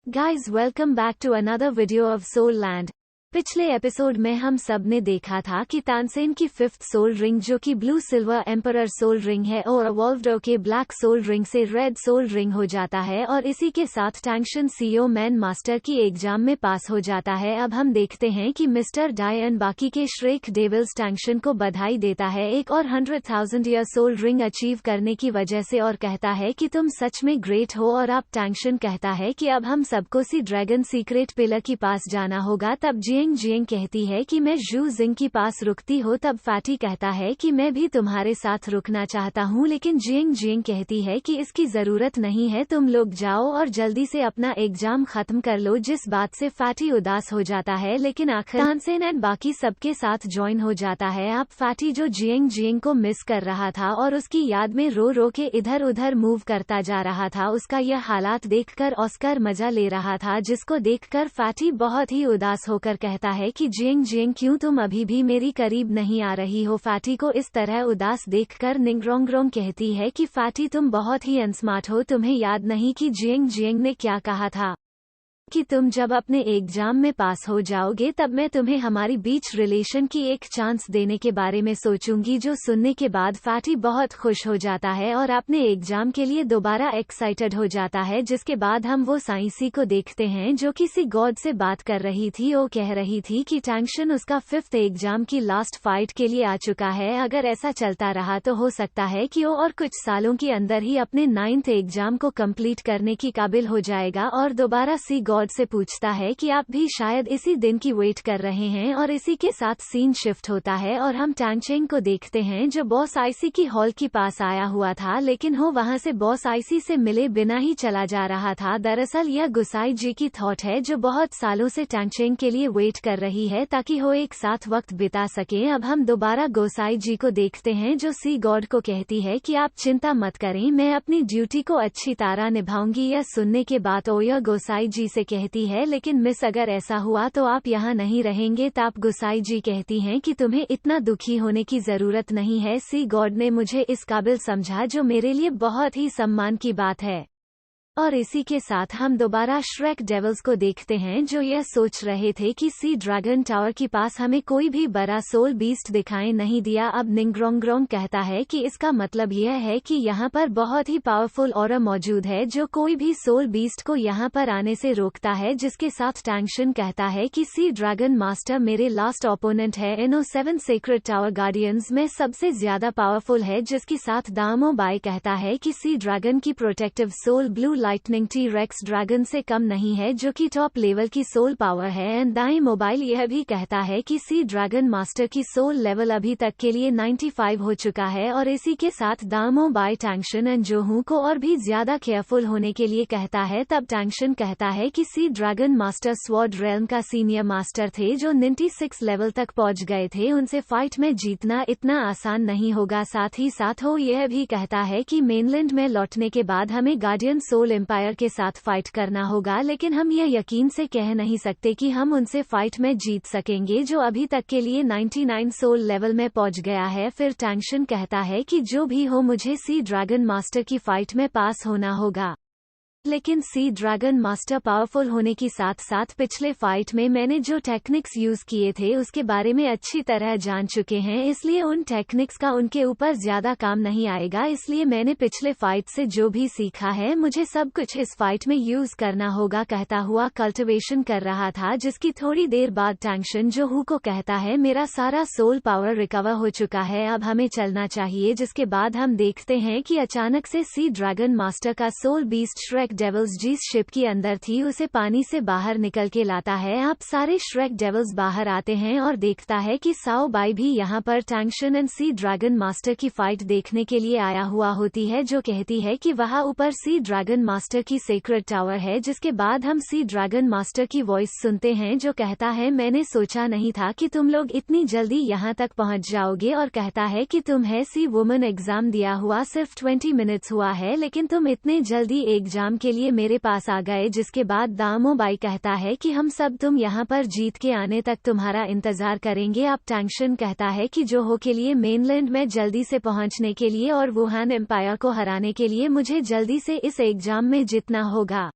Guys, welcome back to another video of Soul Land. पिछले episode में हम सब ने देखा था कि तानसेन की फिफ्थ सोल रिंग जो कि blue silver emperor soul ring है और अवॉल्व्ड के ब्लैक सोल रिंग से रेड सोल रिंग हो जाता है और इसी के साथ टैंक्शन सीईओ मैन मास्टर की एग्जाम में पास हो जाता है। अब हम देखते हैं कि मिस्टर डायन बाकी के श्रेक डेविल्स टैंक्शन को बधाई देता है एक और 100,000 ईयर सोल रिंग अचीव करने की वजह से और कहता है कि तुम सच में ग्रेट हो। और अब टैंक्शन कहता है कि अब हम सबको सी ड्रैगन सीक्रेट पिलर के पास जाना होगा। तब जियंग कहती है कि मैं जू जिंग के पास रुकती हो। तब फैटी कहता है कि मैं भी तुम्हारे साथ रुकना चाहता हूँ, लेकिन जियंग कहती है कि इसकी जरूरत नहीं है, तुम लोग जाओ और जल्दी से अपना एग्जाम खत्म कर लो। जिस बात से फैटी उदास हो जाता है, लेकिन आखिर तानसेन एंड बाकी सबके साथ ज्वाइन हो जाता है। अब फैटी जो जियंग को मिस कर रहा था और उसकी याद में रो रो के इधर उधर मूव करता जा रहा था, उसका यह हालात देखकर ऑस्कर मजा ले रहा था, जिसको देखकर फैटी बहुत ही उदास होकर कहता है कि जियंग क्यों तुम अभी भी मेरी करीब नहीं आ रही हो। फैटी को इस तरह उदास देखकर निंगरोंग कहती है कि फैटी तुम बहुत ही अनस्मार्ट हो, तुम्हें याद नहीं कि जियंग ने क्या कहा था कि तुम जब अपने एग्जाम में पास हो जाओगे तब मैं तुम्हें हमारी बीच रिलेशन की एक चांस देने के बारे में सोचूंगी। जो सुनने के बाद फैटी बहुत खुश हो जाता है और अपने एग्जाम के लिए दोबारा एक्साइटेड हो जाता है। जिसके बाद हम वो साइंसी को देखते हैं जो किसी गॉड से बात कर रही थी। वो कह रही थी कि टैंक्शन उसका फिफ्थ एग्जाम की लास्ट फाइट के लिए आ चुका है। अगर ऐसा चलता रहा तो हो सकता है कि वो और कुछ सालों के अंदर ही अपने 9th एग्जाम को कंप्लीट करने की काबिल हो जाएगा। और दोबारा सी गॉड से पूछता है कि आप भी शायद इसी दिन की वेट कर रहे हैं। और इसी के साथ सीन शिफ्ट होता है और हम टैंगचेंग को देखते हैं जो बॉस आईसी की हॉल के पास आया हुआ था, लेकिन वो वहां से बॉस आईसी से मिले बिना ही चला जा रहा था। दरअसल यह गुसाई जी की थॉट है जो बहुत सालों से टैंगचेंग के लिए वेट कर रही है ताकि वो एक साथ वक्त बिता सके। अब हम दोबारा गोसाई जी को देखते हैं जो सी गॉड को कहती है कि आप चिंता मत करें, मैं अपनी ड्यूटी को अच्छी तरह निभाऊंगी। यह सुनने के बाद ओया गोसाई जी से कहती है, लेकिन मिस अगर ऐसा हुआ तो आप यहाँ नहीं रहेंगे। तब गुसाई जी कहती हैं कि तुम्हें इतना दुखी होने की जरूरत नहीं है, सी गॉड ने मुझे इस काबिल समझा जो मेरे लिए बहुत ही सम्मान की बात है। और इसी के साथ हम दोबारा श्रेक डेविल्स को देखते हैं जो यह सोच रहे थे कि सी ड्रैगन टावर के पास हमें कोई भी बड़ा सोल बीस्ट दिखाई नहीं दिया। अब निंगरोंग कहता है कि इसका मतलब यह है कि यहाँ पर बहुत ही पावरफुल ऑरा मौजूद है जो कोई भी सोल बीस्ट को यहाँ पर आने से रोकता है। जिसके साथ टैंक्शन कहता है कि सी ड्रैगन मास्टर मेरे लास्ट ओपोनेंट है, इनो 7 सीक्रेट टावर गार्डियंस में सबसे ज्यादा पावरफुल है। जिसके साथ दामो बाई कहता है कि सी ड्रैगन की protective soul blue lightning T rex dragon से कम नहीं है जो कि टॉप लेवल की सोल पावर है। एंड दाई मोबाइल यह भी कहता है कि सी ड्रैगन मास्टर की सोल लेवल अभी तक के लिए 95 हो चुका है। और इसी के साथ दामो बाई टैंक्शन एंड जोहू को और भी ज्यादा केयरफुल होने के लिए कहता है। तब टैंक्शन कहता है कि sea dragon master sword realm का सीनियर मास्टर थे जो 96 लेवल तक पहुंच गए थे, उनसे फाइट में जीतना इतना आसान नहीं होगा। साथ ही साथ वो यह भी कहता है कि मेनलैंड में लौटने के बाद हमें गार्डियन सोल एम्पायर के साथ फाइट करना होगा, लेकिन हम यह यकीन से कह नहीं सकते कि हम उनसे फाइट में जीत सकेंगे जो अभी तक के लिए 99 सोल लेवल में पहुंच गया है। फिर टैंक्शन कहता है कि जो भी हो मुझे सी ड्रैगन मास्टर की फाइट में पास होना होगा। लेकिन सी ड्रैगन मास्टर पावरफुल होने के साथ साथ पिछले फाइट में मैंने जो टेक्निक्स यूज किए थे उसके बारे में अच्छी तरह जान चुके हैं, इसलिए उन टेक्निक्स का उनके ऊपर ज्यादा काम नहीं आएगा। इसलिए मैंने पिछले फाइट से जो भी सीखा है मुझे सब कुछ इस फाइट में यूज करना होगा, कहता हुआ कल्टिवेशन कर रहा था। जिसकी थोड़ी देर बाद टैंक्शन जोहू को कहता है मेरा सारा सोल पावर रिकवर हो चुका है, अब हमें चलना चाहिए। जिसके बाद हम देखते हैं कि अचानक से सी ड्रैगन मास्टर का सोल बीस्ट श्रेक डेविल्स जिस शिप के अंदर थी उसे पानी से बाहर निकल के लाता है। आप सारे श्रेक डेविल्स बाहर आते हैं और देखता है कि साओ बाई भी यहाँ पर टैंक्शन एंड सी ड्रैगन मास्टर की फाइट देखने के लिए आया हुआ होती है, जो कहती है कि वहाँ ऊपर सी ड्रैगन मास्टर की सीक्रेट टावर है। जिसके बाद हम सी ड्रैगन मास्टर की वॉइस सुनते हैं जो कहता है मैंने सोचा नहीं था कि तुम लोग इतनी जल्दी यहाँ तक पहुँच जाओगे, और कहता है कि तुम्हें सी वुमन एग्जाम दिया हुआ सिर्फ 20 मिनट्स हुआ है, लेकिन तुम इतने जल्दी एग्जाम के लिए मेरे पास आ गए। जिसके बाद दामो बाई कहता है कि हम सब तुम यहाँ पर जीत के आने तक तुम्हारा इंतजार करेंगे। अब टैंक्शन कहता है कि जोहो के लिए मेनलैंड में जल्दी से पहुँचने के लिए और वुहान एम्पायर को हराने के लिए मुझे जल्दी से इस एग्जाम में जीतना होगा।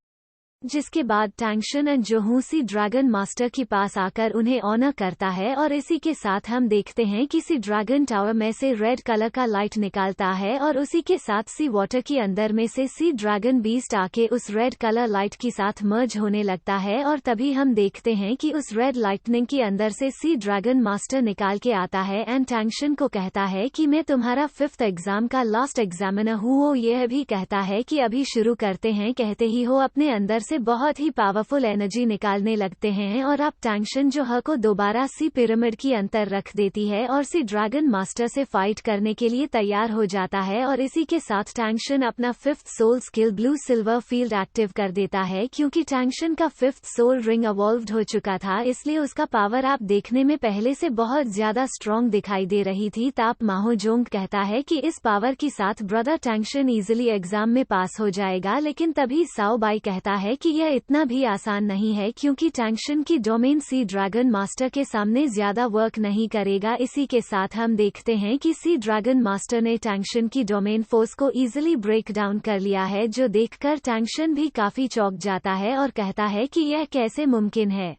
जिसके बाद टैंक्शन एंड जोहू सी ड्रैगन मास्टर के पास आकर उन्हें ऑनर करता है और इसी के साथ हम देखते हैं कि सी ड्रैगन टावर में से रेड कलर का लाइट निकालता है और उसी के साथ सी वाटर के अंदर में से सी ड्रैगन बीस्ट आके उस रेड कलर लाइट के साथ मर्ज होने लगता है और तभी हम देखते हैं कि उस रेड लाइटनिंग के अंदर से सी ड्रैगन मास्टर निकाल के आता है एंड टैंक्शन को कहता है कि मैं तुम्हारा 5th एग्जाम का लास्ट एग्जामिनर हूँ। वो यह भी कहता है कि अभी शुरू करते हैं। कहते ही हो अपने अंदर से बहुत ही पावरफुल एनर्जी निकालने लगते हैं और अब टैंक्शन जो ह को दोबारा सी पिरामिड की अंतर रख देती है और सी ड्रैगन मास्टर से फाइट करने के लिए तैयार हो जाता है और इसी के साथ टैंक्शन अपना 5th soul skill blue silver field active कर देता है। क्योंकि टैंक्शन का 5th सोल रिंग अवॉल्व्ड हो चुका था, इसलिए उसका पावर आप देखने में पहले से बहुत ज्यादा स्ट्रॉन्ग दिखाई दे रही थी। ताप माहोजोंग कहता है कि इस पावर के साथ ब्रदर टैंक्शन इजीली एग्जाम में पास हो जाएगा, लेकिन तभी साओ बाई कहता है कि यह इतना भी आसान नहीं है क्योंकि टैंक्शन की डोमेन सी ड्रैगन मास्टर के सामने ज्यादा वर्क नहीं करेगा। इसी के साथ हम देखते हैं कि सी ड्रैगन मास्टर ने टैंक्शन की डोमेन फोर्स को इजीली ब्रेक डाउन कर लिया है, जो देखकर टैंक्शन भी काफी चौंक जाता है और कहता है कि यह कैसे मुमकिन है।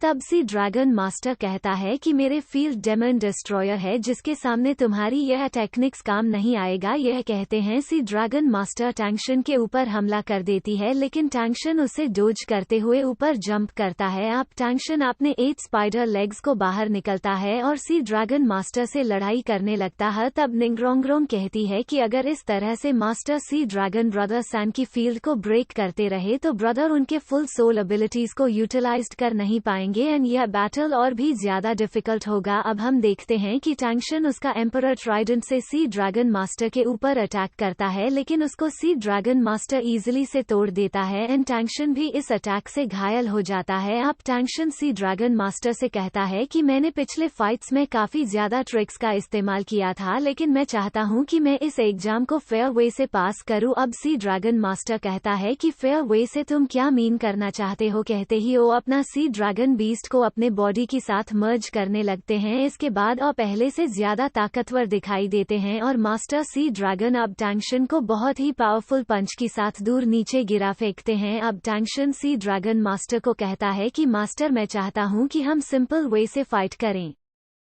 तब सी ड्रैगन मास्टर कहता है कि मेरे फील्ड डेमन डिस्ट्रॉयर है जिसके सामने तुम्हारी यह टेक्निक्स काम नहीं आएगा। यह कहते हैं सी ड्रैगन मास्टर टैंक्शन के ऊपर हमला कर देती है, लेकिन टैंक्शन उसे डोज करते हुए ऊपर जंप करता है। अब टैंक्शन अपने 8 स्पाइडर लेग्स को बाहर निकलता है और सी ड्रैगन मास्टर से लड़ाई करने लगता है। तब निंगरोंगरोंग कहती है कि अगर इस तरह से master sea dragon brother San की फील्ड को ब्रेक करते रहे तो ब्रदर उनके फुल सोल एबिलिटीज को यूटिलाइज कर नहीं पाएंगे एंड यह बैटल और भी ज्यादा डिफिकल्ट होगा। अब हम देखते हैं कि टैंक्शन उसका एम्परर ट्राइडेंट से सी ड्रैगन मास्टर के ऊपर अटैक करता है, लेकिन उसको सी ड्रैगन मास्टर इजीली से तोड़ देता है एंड टैंक्शन भी इस अटैक से घायल हो जाता है। अब टैंक्शन सी ड्रैगन मास्टर से कहता है कि मैंने पिछले फाइट्स में काफी ज्यादा ट्रिक्स का इस्तेमाल किया था, लेकिन मैं चाहता हूं कि मैं इस एग्जाम को फेयर वे से पास करूं। अब सी ड्रैगन मास्टर कहता है कि फेयर वे से तुम क्या मीन करना चाहते हो। कहते ही वो अपना सी ड्रैगन बीस्ट को अपने बॉडी के साथ मर्ज करने लगते हैं। इसके बाद और पहले से ज्यादा ताकतवर दिखाई देते हैं और मास्टर सी ड्रैगन अब टैंक्शन को बहुत ही पावरफुल पंच के साथ दूर नीचे गिरा फेंकते हैं। अब टैंक्शन सी ड्रैगन मास्टर को कहता है कि मास्टर मैं चाहता हूं कि हम सिंपल वे से फाइट करें।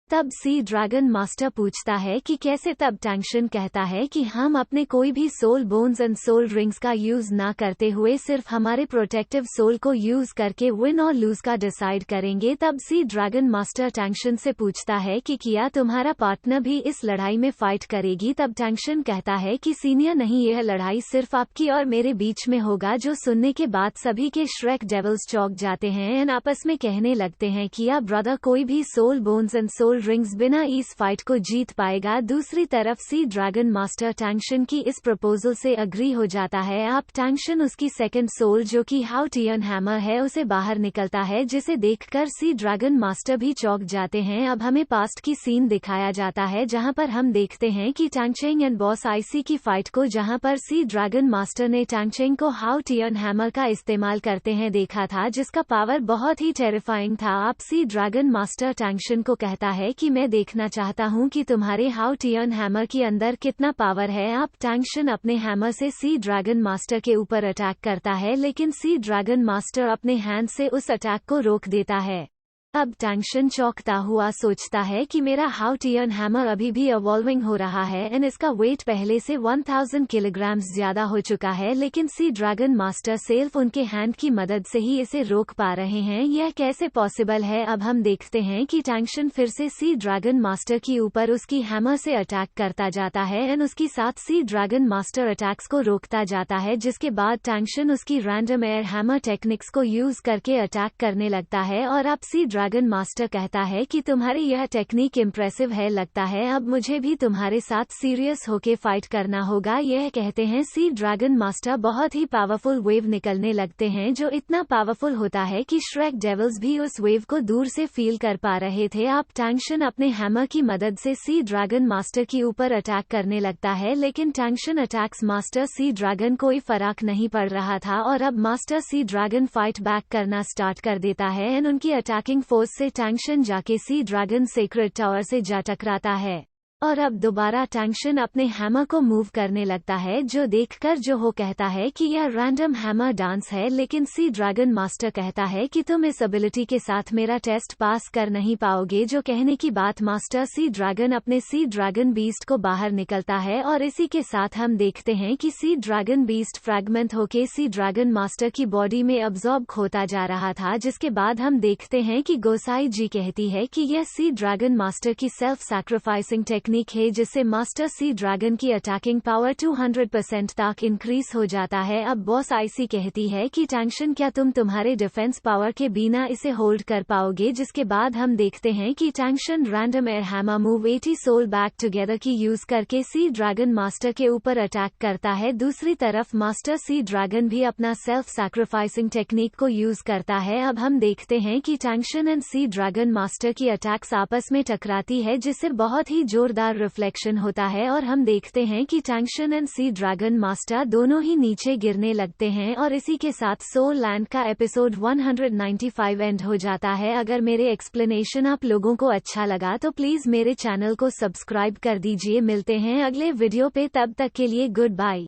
तब सी ड्रैगन मास्टर पूछता है कि कैसे। तब टैंक्शन कहता है कि हम अपने कोई भी soul bones and soul rings का यूज ना करते हुए सिर्फ हमारे प्रोटेक्टिव सोल को यूज करके विन और लूज का डिसाइड करेंगे। तब सी ड्रैगन मास्टर टैंक्शन से पूछता है कि क्या तुम्हारा पार्टनर भी इस लड़ाई में फाइट करेगी। तब टैंक्शन कहता है कि सीनियर नहीं, यह लड़ाई सिर्फ आपकी और मेरे बीच में होगा। जो सुनने के बाद सभी के श्रेक डेविल्स चौंक जाते हैं एंड आपस में कहने लगते हैं कि या ब्रदर कोई भी soul bones and soul rings बिना इस फाइट को जीत पाएगा। दूसरी तरफ सी ड्रैगन मास्टर टैंक्शन की इस प्रपोजल से अग्री हो जाता है। अब टैंक्शन उसकी सेकंड सोल जो कि हाउटियन हैमर है उसे बाहर निकलता है, जिसे देखकर सी ड्रैगन मास्टर भी चौंक जाते हैं। अब हमें पास्ट की सीन दिखाया जाता है जहां पर हम देखते हैं कि टैंगचेंग एंड बॉस आईसी की फाइट को, जहां पर सी ड्रैगन मास्टर ने टैंगचेंग को हाउटियन हैमर का इस्तेमाल करते हैं देखा था, जिसका पावर बहुत ही टेरिफाइंग था। अब सी ड्रैगन मास्टर टैंक्शन को कहता है कि मैं देखना चाहता हूं कि तुम्हारे हाउटियन हैमर के अंदर कितना पावर है। अब टैंक्शन अपने हैमर से सी ड्रैगन मास्टर के ऊपर अटैक करता है, लेकिन सी ड्रैगन मास्टर अपने हैंड से उस अटैक को रोक देता है। अब टैंक्शन चौंकता हुआ सोचता है कि मेरा हाउटियन हैमर अभी भी इवॉल्विंग हो रहा है एंड इसका वेट पहले से 1000 किलोग्राम ज्यादा हो चुका है, लेकिन सी ड्रैगन मास्टर सिर्फ उनके हैंड की मदद से ही इसे रोक पा रहे हैं। यह कैसे पॉसिबल है। अब हम देखते हैं कि टैंक्शन फिर से सी ड्रैगन मास्टर के ऊपर उसकी हैमर से अटैक करता जाता है एंड उसके साथ सी ड्रैगन मास्टर अटैक्स को रोकता जाता है, जिसके बाद टैंक्शन उसकी रैंडम एयर हैमर टेक्निक्स को यूज करके अटैक करने लगता है। और अब सी ड्रैगन मास्टर कहता है कि तुम्हारी यह टेक्निक इम्प्रेसिव है, लगता है अब मुझे भी तुम्हारे साथ सीरियस होके फाइट करना होगा। यह कहते हैं सी ड्रैगन मास्टर बहुत ही पावरफुल वेव निकलने लगते हैं, जो इतना पावरफुल होता है कि श्रेक डेविल्स भी उस वेव को दूर से फील कर पा रहे थे। अब टैंक्शन अपने हैमर की मदद से सी ड्रैगन मास्टर के ऊपर अटैक करने लगता है, लेकिन टैंक्शन अटैक्स मास्टर सी ड्रैगन कोई फर्क नहीं पड़ रहा था और अब master sea dragon fight back करना स्टार्ट कर देता है एंड उनकी अटैकिंग फोर्स से टैंक्शन जाके सी ड्रैगन सेक्रेट टावर से जा टकराता है। और अब दोबारा टैंक्शन अपने हैमर को मूव करने लगता है, जो देखकर जोहो कहता है कि यह रैंडम हैमर डांस है, लेकिन सी ड्रैगन मास्टर कहता है कि तुम इस एबिलिटी के साथ मेरा टेस्ट पास कर नहीं पाओगे। जो कहने की बात मास्टर सी ड्रैगन अपने सी ड्रैगन बीस्ट को बाहर निकलता है और इसी के साथ हम देखते हैं कि सी ड्रैगन बीस्ट फ्रैगमेंट होके सी ड्रैगन मास्टर की बॉडी में अब्जॉर्ब होता जा रहा था, जिसके बाद हम देखते हैं कि गोसाई जी कहती है कि यह सी ड्रैगन मास्टर की सेल्फ सैक्रिफाइसिंग टेक्निक है, जिससे मास्टर सी ड्रैगन की अटैकिंग पावर 200% तक इंक्रीज हो जाता है। अब बॉस आईसी कहती है कि टैंक्शन क्या तुम तुम्हारे डिफेंस पावर के बिना इसे होल्ड कर पाओगे, जिसके बाद हम देखते हैं कि टैंक्शन रैंडम एयर हैमर मूव 80 सोल बैक टुगेदर की यूज करके सी ड्रैगन मास्टर के ऊपर अटैक करता है। दूसरी तरफ मास्टर सी ड्रैगन भी अपना सेल्फ सैक्रिफाइसिंग टेक्निक को यूज करता है। अब हम देखते हैं कि टैंक्शन एंड सी ड्रैगन मास्टर की अटैक्स आपस में टकराती है, जिससे बहुत ही जोरदार रिफ्लेक्शन होता है और हम देखते हैं कि टैंक्शन एंड सी ड्रैगन मास्टर दोनों ही नीचे गिरने लगते हैं और इसी के साथ सोल लैंड का एपिसोड 195 एंड हो जाता है। अगर मेरे एक्सप्लेनेशन आप लोगों को अच्छा लगा तो प्लीज मेरे चैनल को सब्सक्राइब कर दीजिए। मिलते हैं अगले वीडियो पे, तब तक के लिए गुड बाय।